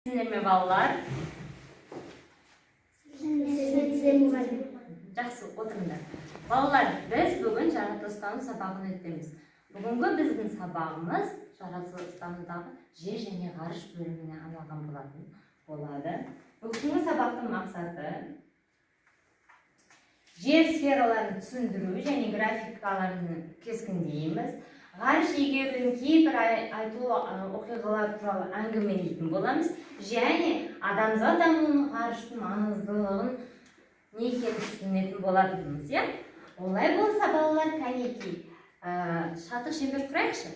Sizlerme ballar. Жақсы отырыңдар. Балалар, біз бүгін жаратылыстану сабағын өтеміз. Бүгінгі біздің сабағымыз жаратылыстанудағы жер және ғарыш бөліміне арналған болады. Бүгінгі сабақтың мақсаты жер сфераларын түсіндіру және графикаларын кескіндейміз. Ғарыш егеудің кейбір айтулы оқиғалар туралы әңгімелейтін боламыз және адамзат дамуының ғарыштың маңыздылығын не екенін түсінетін болатынбыз, иә? Олай болса, балалар, кәнекей, шаттық шеңбер құрайықшы.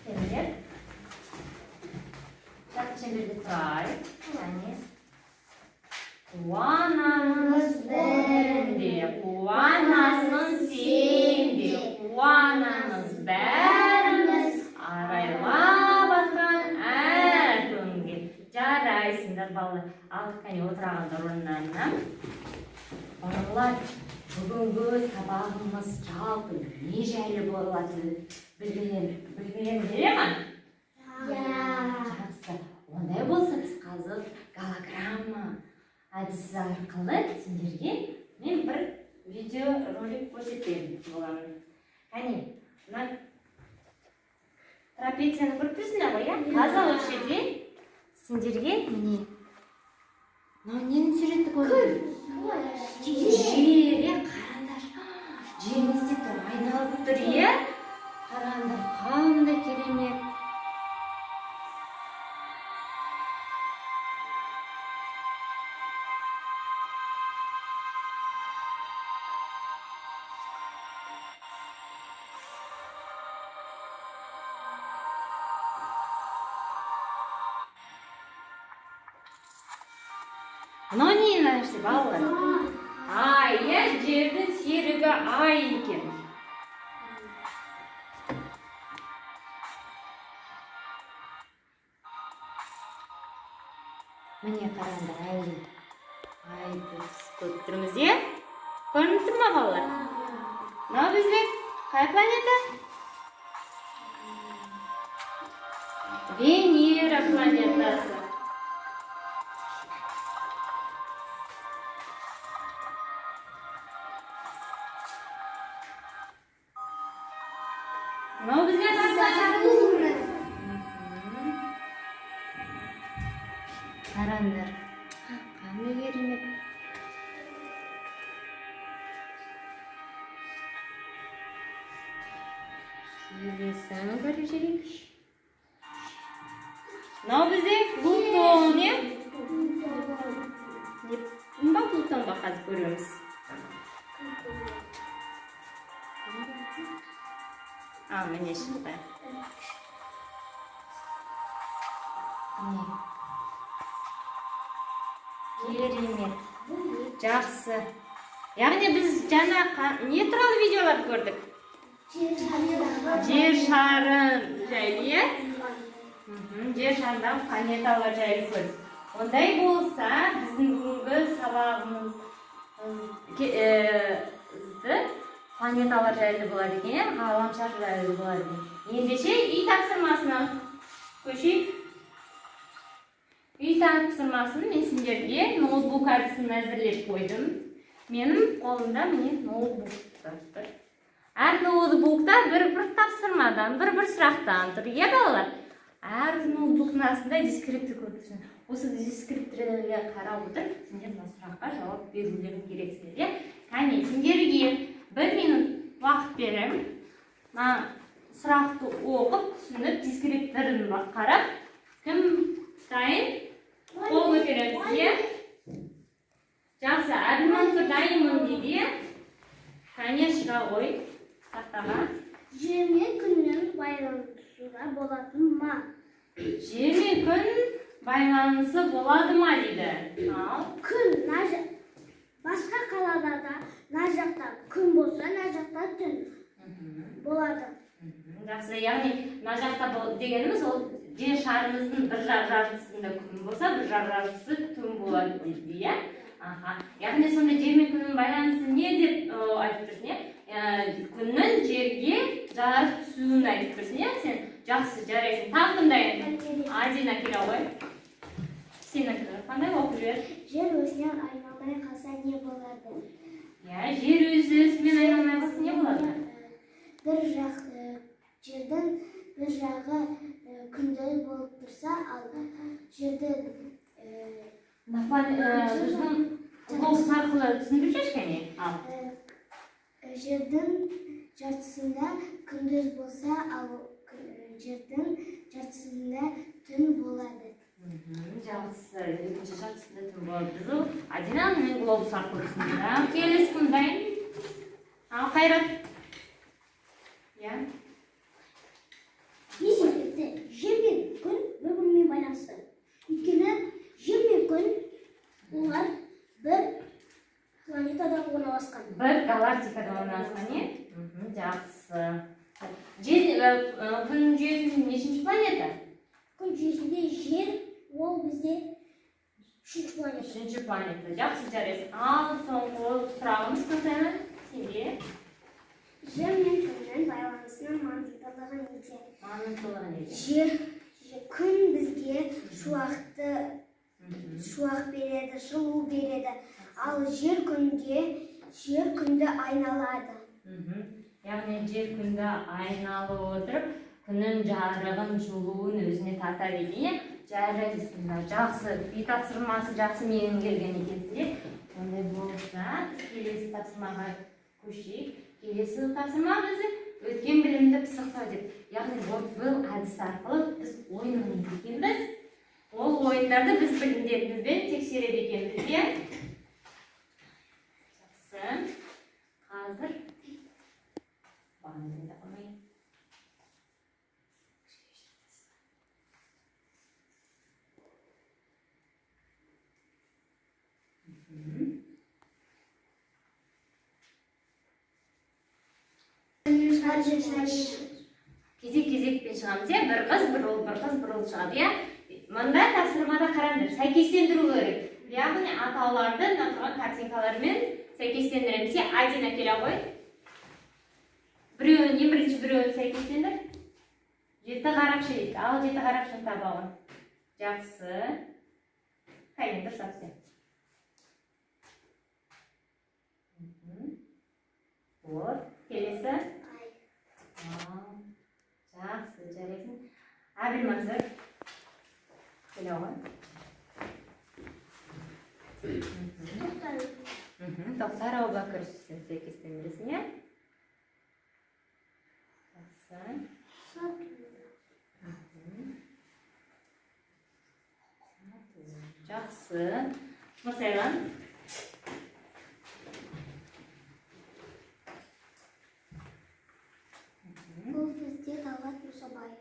Сендер шаттық шеңберде тұрайық. Яғни қуанамыз бірінде, қуанасың сен де, қуанамыз бәріміз, арайлап атқан әр күнге. Жарайсыңдар, балалар. Ал кәне отырағандар орындарына. Балалар, бүгінгі сабағымыз жалпы не жайлы болатынын білгілерің келе ме? Жақсы. Ондай болса, біз қазір голограмма әдісі арқылы сендерге мен бір видеоролик көрсететін боламын. Кәне, мына трапецияны көріп тұрсыңдар ғой, иә? Қазір осы жерде сендерге міне мынау нені суретті көрдіңдер? Жер, қараңдар. Жер не істеп тұр? Айналып тұр, иә? Қараңдар, қандай керемет. Мынау не нәрсе, балалар? Ай, иә, жердің серігі ай екен. Міне қараңдар, айды көріп тұрмыз, е? Көрініп тұр ма, балалар? Мынау бізде қай планета? Венера планетасы. Мынау бізде Сатурн. Қараңдар, қандай керемет. Келесін көріп жүрейік. Мынау бізде Плутон, е? Плутон ба қазір көреміз. Міне шықты. Керемет. Жақсы. Яғни біз жаңа не туралы видеолар көрдік? Жер шарын жайлы, е? Жер шарындағы планеталар жайлы көрдік. Ондай болса, біздің бүгінгі сабағымызды планеталар жайлы болады екен, ғаламшар жайлы болады екен. Ендеше үй тапсырмасына көшейік. Үй тапсырмасын мен сендерге ноутбук әдісін әзірлеп қойдым. Менің қолымда міне ноутбук тұр. Әр ноутбукта бір тапсырмадан, бір сұрақтан тұр, е балалар? Әр ноутбуктың астында дескриптор көрсетілген. Осы дескрипторлерге қарап отыр, сендер мына сұраққа жауап берулерің керексіңдер, е? Кәне, сендерге 1 минут уақыт берем. Сұрақты оқып, түсініп, дескрипторын қарап, кім дайын? Қол көтереміз, е? Жақсы, Әбілмансұр дайынмын дейді. Кәне, шыға ғой, тақтаға. Жер мен күннің байланысуға болады ма? Жер мен күн байланысы болады ма дейді. Күн, басқа қалаларда мына жақта күн болса, мына жақта түн болады. Жақсы, яғни мына жақта дегеніміз ол жер шарымыздың бір жартысында күн болса, бір жартысы түн болады дейді, иә? Яғни сонда жер мен күннің байланысы не деп айтып тұрсың, иә? Күннің жерге жарық түсуін айтып тұрсың, иә? Сен жақсы жарайсың. Тағы қандай? Азина келе ғой. Seniki qanday o'qib ber? Yer o'zidan aylanmay qolsa ne bo'ladi? Ya, yer o'zi o'zidan aylanmay qolsa ne bo'ladi? Bir yerdan bir jag'i kunduz bo'lib tursa, al yerda Bizning logos orqali tushuntirib berishgani. Al. yerdan yartisida kunduz bo'lsa, al yerdan yartisida tun bo'ladi. Жақсы, екінші жартысында тым болды. Адинам мен глобус арқылы түсіндірем. Келесі кімдайын? Ал, Қайрат. Я? Есепте жер мен күн бір-бірімен байланысты. Өйткені жер мен күн олар бір планетада орналасқан. Бір галактикада орналасқан, не? Жақсы. Күн жүйесінің нешінші планета? Күн жүйесінде жер ол бізде үшінші планета. Үшінші планета. Жақсы, жарайсың. Ал, соңғы сұрағымыз қысайын. Сенде? Жер мен күннің байланысының маңыздылығы неде? Маңыздылығы неде? Күн бізге шуақ береді, жылу береді. Ал жер күнді айналады. Яғни жер күнді айналып отырып, күннің жарығын, жылуын өзіне тартады екен. Жарайсыздар. Жақсы, үй тапсырмасы жақсы меңгерген екенсіздер. Ондай болса, біз келесі тапсырмаға көшейік. Келесі тапсырма бізді өткен білімді пысықтау деп. Яғни Wordwell әдісі арқылы біз ойын ойнайды екенбіз. Ол ойындарды біз білімдерімізбен тексереді екенбіз. Жақсы. Қазір бағаны да қоймайын. Кезек-кезекпен шығамыз, бір қыз, бір ұл шығады, иә? Мұнда тапсырмада қараңдар, сәйкестендіру керек. Яғни атауларды тұрған картинкалармен сәйкестендіреміз. Айден әкеле ғой. Біреуін, ең бірінші біреуін сәйкестендір. Жеті қарақшы дейді. Ал жеті қарақшыны табауын. Жақсы. Қайын дұрсап сен. Вот. Келесі. Жақсы, жарайсың. Әбіл Мансыр. Келе ғой. Тоқтар Абубәкір сен сәйкестендіресің, иә? Жақсы. Жақсы. Мысайлан. Бұл бізде Талғат Мұсабаев.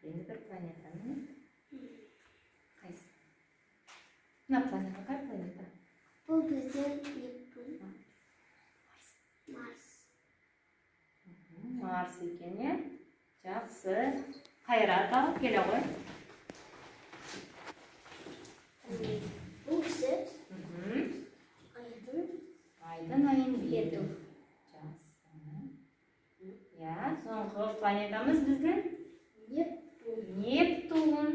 Енді бір планетаны. Қайсы? Мына планета, қай планета? Бұл бізде Нептун. Марс. Марс екен, е? Жақсы. Қайрат ал, келе ғой. Бұл кісі Айдын айын беті. Жақсы. Я, соңғы планетамыз біздің? Нептун.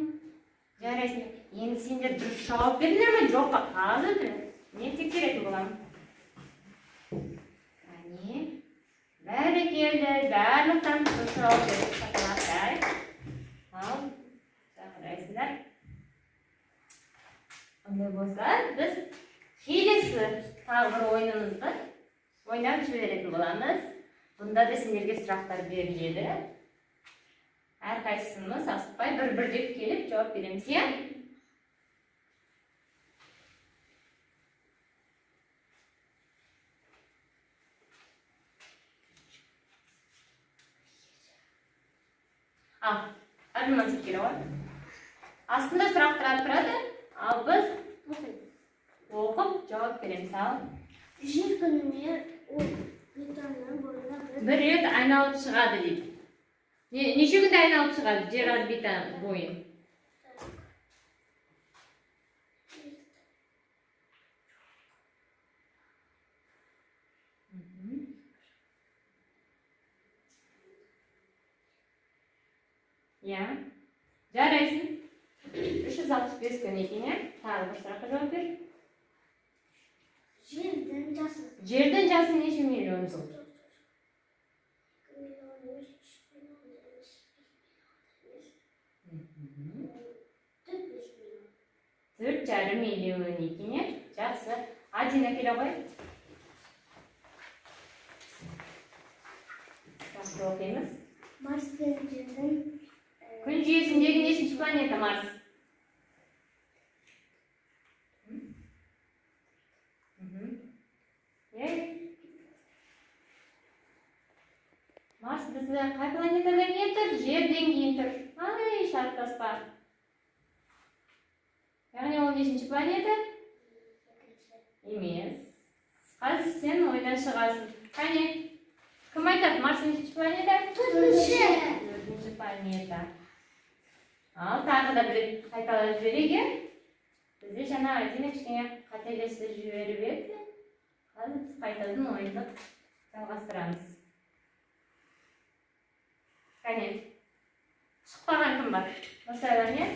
Жарайсың. Енді сендер дұрыс жауап бердіңдер ме? Жоқ па? Қазір не тексеретін боламын? Әне. Бәрекелді. Барлықтан дұрыс жауап берді. Сақылақтай. Ал. Жарайсыңдар. Ондай болса, біз келесі тағы бір ойынымызды ойнап жіберетін боламыз. Бұнда да сендерге сұрақтар беріледі. Әрқайсымыз асықпай бір-бір деп келіп жауап береміз, иә? Ал, Әбіл Мансыр келе ғой. Астында сұрақтар тұрады, ал біз оқып жауап береміз, ал. жер күніне бетонның бойына Бір рет айналып шығады дейді. Неше күнде айналып шығады жер орбита бойын? Ya. Jaraysin. 365 kun ekan, ya. Tag'in bir so'roqqa javob ber. Yerdan jasi. Yerdan jasi necha million yil? 4,5 million ekan, ya. Yaxshi. Adina kela qo'y. Yaxshi o'qiymiz. Mars yerdan Kun juyesindagi nechinchi planeta Mars? Mars bizda qay planetadan keyin tur? Yerdan keyin tur. Ay, sharqtaspa. Ya'ni 15-chi planeta? Emas. Hozir sen o'ydan chiqasan. Qani? Kim aytadi Mars nechinchi planeta? 4-chi planeta. Al, tag'ida bir qaytalab bering. Bizda yana Adina kichkina qat'iylashtirib jibirib berdi. Hozir biz qaytadan o'yinni жалғастырамыз. Qani? Chiqqan kim bor? Masalan, ya?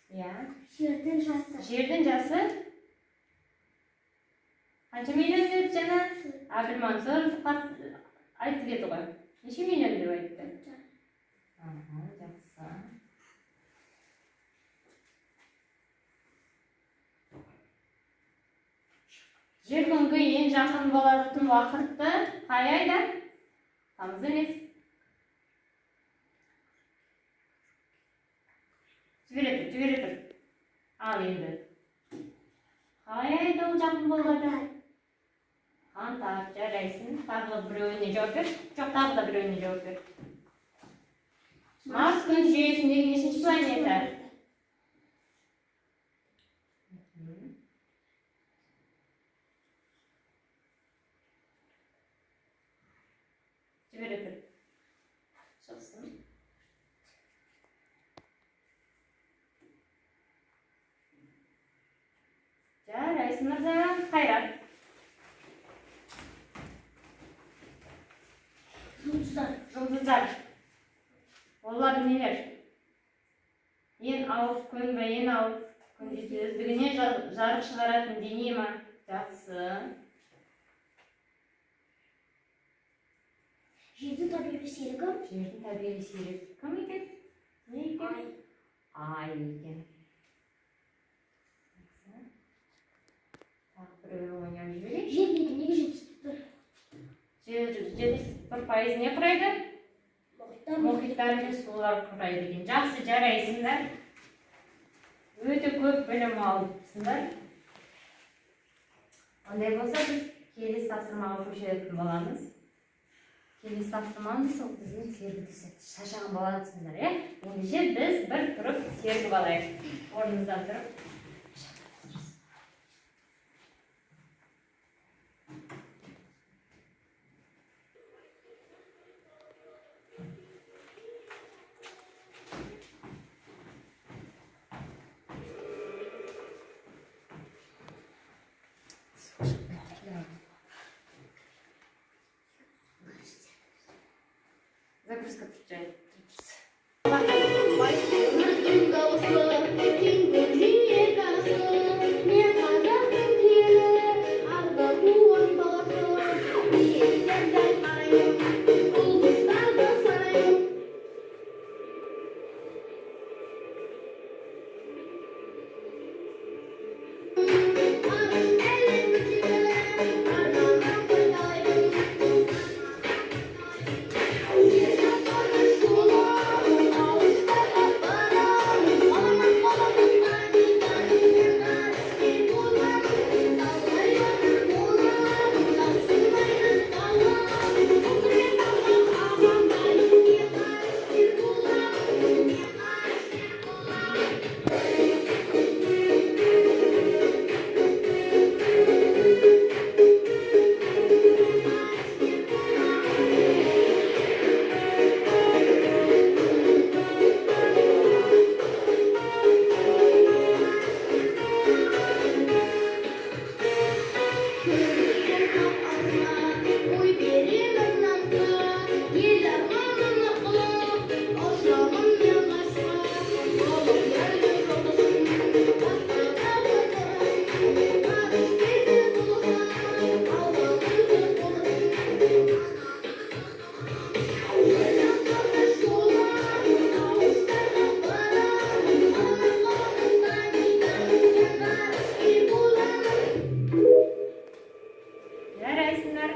Ya. yerdan jasi. Yerdan jasi. Qancha million deb jana? Abdulmansur faqat aytib berdi qo'y. Necha million deb aytdi? Aha, yaxshi. Yerga eng yaqin bo'ladigan vaqtda qayerda? Tamız emas. Jibiratir. Al endi. Qayerda yaqin bo'ladi? Qantar, jaraysin. Tag'da birovni javob ber. Yo'q, tag'da birovni javob ber. Mars kun juyesindagi nechinchi planeta? Jibiratir. Chiqsin. Jaraysin mirzo, xayrat. Жұлдыздар. Олар neler? En ауыр күн бе, en ауыр күндегі өздігіне жарық шығаратын дене ма? Жақсы. Жердің табиғи серігі? Жердің табиғи серігі кім екен? Не екен? Ай екен. Так, біреуі ойнап жіберейік. Жер бетіндегі 71% не құрайды? Мұхиттар мен сулар құрайды екен. Жақсы, жарайсыңдар. Өте көп білім алыпсыңдар. Ондай болса, біз келесі тапсырмаға көшетін боламыз. Келесі тапсырмамыз сол біздің сергі түседі. Шашаған боласыңдар, е? Ендеше біз бір тұрып сергі алайық. Орнымыздан тұрып. Загрузка включает. Boy beremez narsa, yeler malını kılıp, aşağımın yanaşma, alıp yerle sotasın, başka dağıtın, barış gelir bulutlar, Allah'ın kolasın. Avuçlardan kardeş dolar, avuçlardan para, Allah'ından giden barış iyi bular. Yarayısınlar.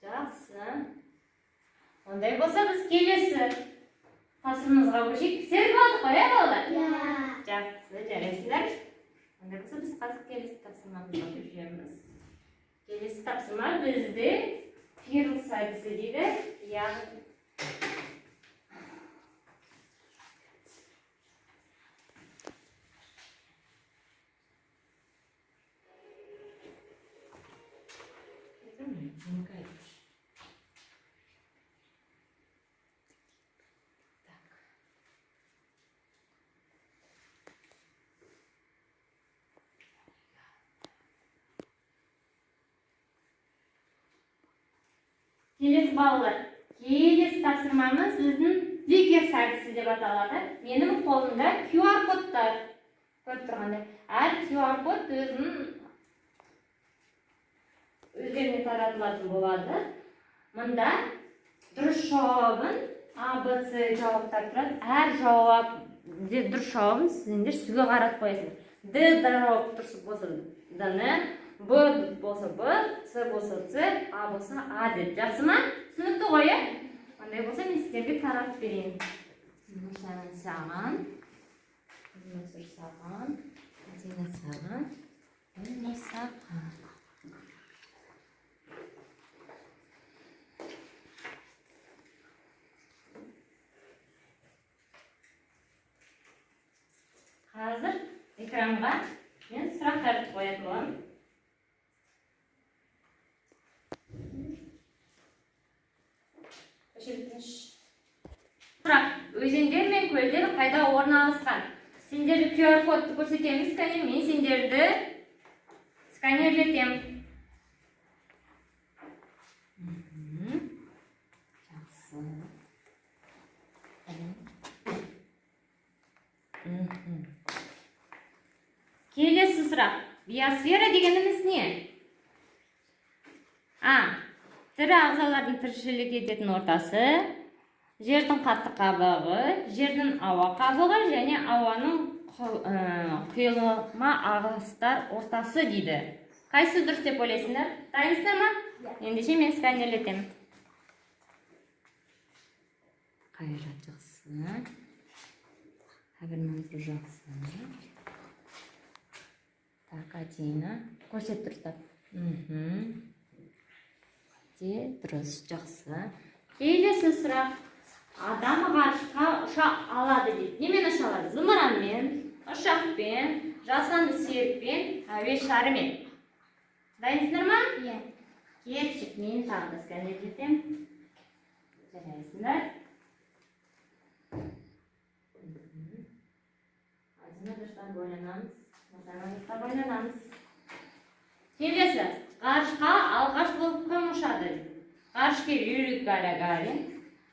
Жақсы. Ондай болса біз келесі тапсырмамызға көшейік. Серік алдық қой, иә балалар? Жақсы, жарайсыңдар. Ондай болса біз қазір келесі тапсырмамызға көшеміз. Келесі тапсырма бізде Фирлс әдісі дейді. Яғни келесі балалар, келесі тапсырмамыз біздің Викерс әдісі деп аталады. Менің қолымда QR кодтар көріп тұрғандай. Әр QR код өздеріне таратылатын болады. Мұнда дұрыс жауабын А, Б, С жауаптар тұрады. Әр жауап, дұрыс жауабын сіздер сүге қаратып қоясыңдар. Д жауап дұрыс болса Д-ні, Б болса Б, С болса С, А болса А деп. Жақсы ма? Түсінікті ғой, иә? Ондай болса мен сіздерге таратып берейін. Нұрсана саған, Нұрсыр саған, Мәдина саған, Нұр саған. Қазір экранға мен сұрақтарды қоятын боламын. Сұрақ, өзендер мен көлдер қайда орналасқан? Сендерді QR кодты көрсетеміз, сканер, мен сендерді сканерлетем. Жақсы. Келесі сұрақ. Биосфера дегеніміз не? А. Тірі ағзалардың тіршілік ететін ортасы, жердің қатты қабығы, жердің ауа қабығы және ауаның құйылма ағыстар ортасы дейді. Қайсы дұрыс деп ойлайсыңдар? Дайынсыздар ма? Ендеше мен сканерлетемін. Қайрат жақсы. Қабірманзыр жақсы. Так, Адина. Көрсет дұрыстап. Дұрыс, жақсы. Келесі сұрақ. Адам ғарышқа ұша алады дейді. Немен ұша алады? Зымыранмен, ұшақпен, жасанды серікпен, әуе шарымен. Дайынсыздар ма? Иә. Кетшік, мен тағы да сканерлетем. Жарайсыңдар. Адина дұрыстан бойланамыз. Мұсанамызға бойланамыз. Келесі. Ғарышқа алғаш болып кім ұшады? Ғарышкер Юрий Гагарин,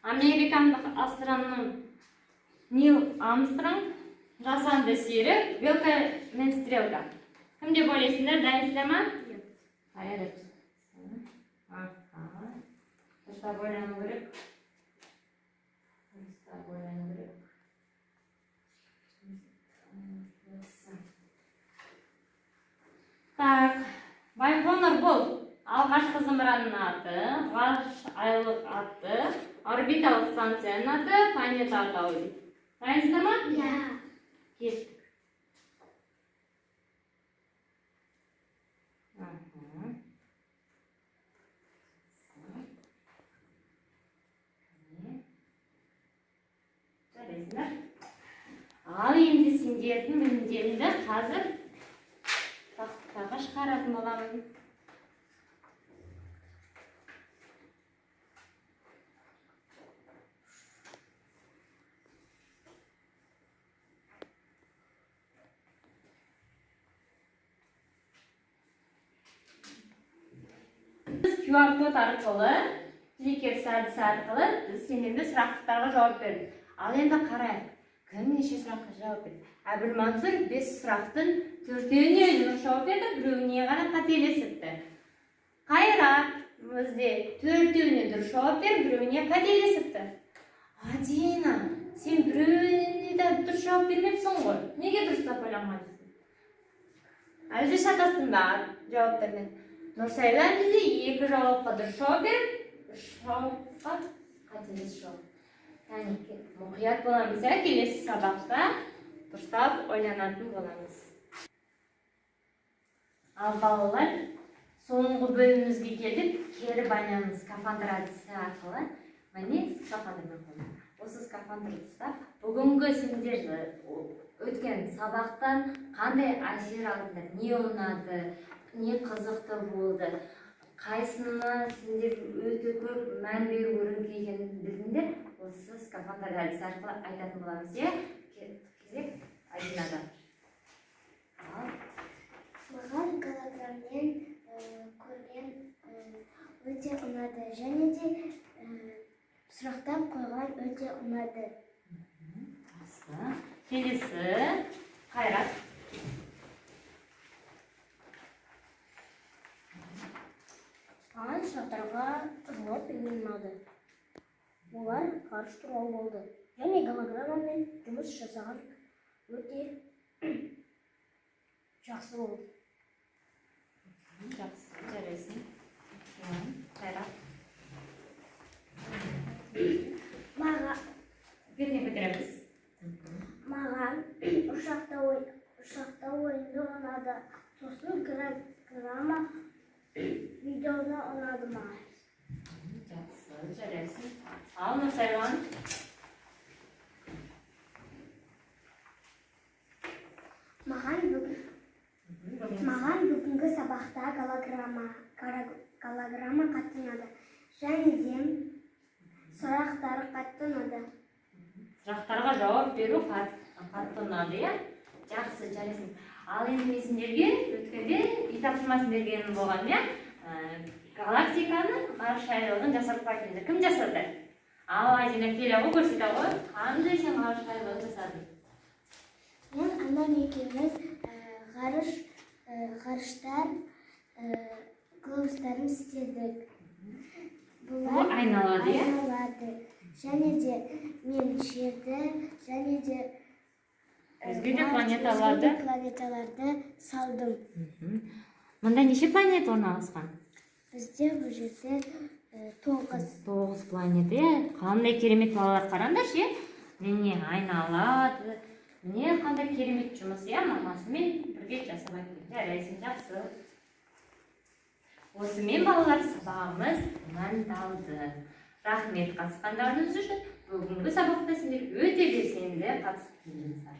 американдық астроном Нил Армстронг, жасанды серік Вилка мен Стрелка. Кім деп ойлайсыңдар? Дайынсыздар ма? Қайрат. Дұрыстап ойлану керек. Так. Байқоңыр бұл алғашқы зымыранның аты, ғарыш айлық аты, орбиталық станцияның аты, планета атауы. Дайынсыздар ма? Иә. Кеттік. Жарайсыңдар. Ал енді сендердің міндетіңді қазір тақтаға шығаратын боламын. QR код арқылы, тіркес әдісі арқылы сендерге сұрақтарға жауап берді. Ал енді қарайық, кім неше сұраққа жауап берді? Әбілмансұр 5 сұрақтың 4-іне дұрыс жауап берді, біреуіне ғана қателесіпті. Қайрат бізде 4-іне дұрыс жауап берді, біреуіне қателесіпті. Адина, сен біреуіне де дұрыс жауап бермепсің ғой. Неге дұрыстап ойламайсың? Әлде шатастың ба жауаптармен? Нұрсайлан бізде 2 жауапқа дұрыс жауап беріп, 3 жауапқа қателес жауап. Яғни мұқият боламыз, келесі сабақта дұрыстап ойланатын боламыз. Ал балалар, соңғы бөлімімізге келдік, кері байланыс скафандр әдісі арқылы. Міне скафандрмен қойдым. Осы скафандрды ұстап, бүгінгі сендер өткен сабақтан қандай әсер алдыңдар, не ұнады, не қызықты болды, қайсына сендер өте көп мән беру керек екенін білдіңдер, осы скафандр әдісі арқылы айтатын боламыз, иә? Кезек Адинадан. Маған голограммен көрген өте ұнады, және де сұрақтар қойған өте ұнады. Келесі Қайрат. Маған сұрақтарға жауап берген ұнады. Олар ғарыш туралы болды. Және голограммамен жұмыс жасаған өте жақсы болды. Жақсы, жарайсың. Қайрат. Бетіне көтереміз. Маған ұшақта ойынды ұнады. Сосын голограмма видеоны ұнады маған. Жақсы, жарайсың. Ал Нұрсайлан. Маған бүгінгі сабақта голограмма қатты ұнады. Және де сұрақтары қатты ұнады. Сұрақтарға жауап беру қатты ұнады, иә? Жақсы, жарайсың. Ал енді мен сендерге өткенде үй тапсырмасын бергенім болған, иә? Галактиканы ғарыш айлығын жасап қайтыңды. Кім жасады? Ал Адина келеді көрсете ғой. Қандай сен ғарыш айлығын жасадың? Мен анам екеуміз ғарыштар глобустарын істедік. Бұл айналады, иә? Айналады. Және де мен жерді, және де өзге де планеталарды салдым. Мұнда неше планета орналасқан? Бізде бұл жерде 9 планета, иә? Қандай керемет балалар, қараңдаршы, иә? Міне айналады. Міне қандай керемет жұмыс, иә? Мамасымен бірге жасап айтты. Жарайсың, жақсы. Осымен балалар сабағымыз тәмамдалды. Рахмет қатысқандарыңыз үшін. Бүгінгі сабақта сендер өте белсенді қатысып келдіңіздер.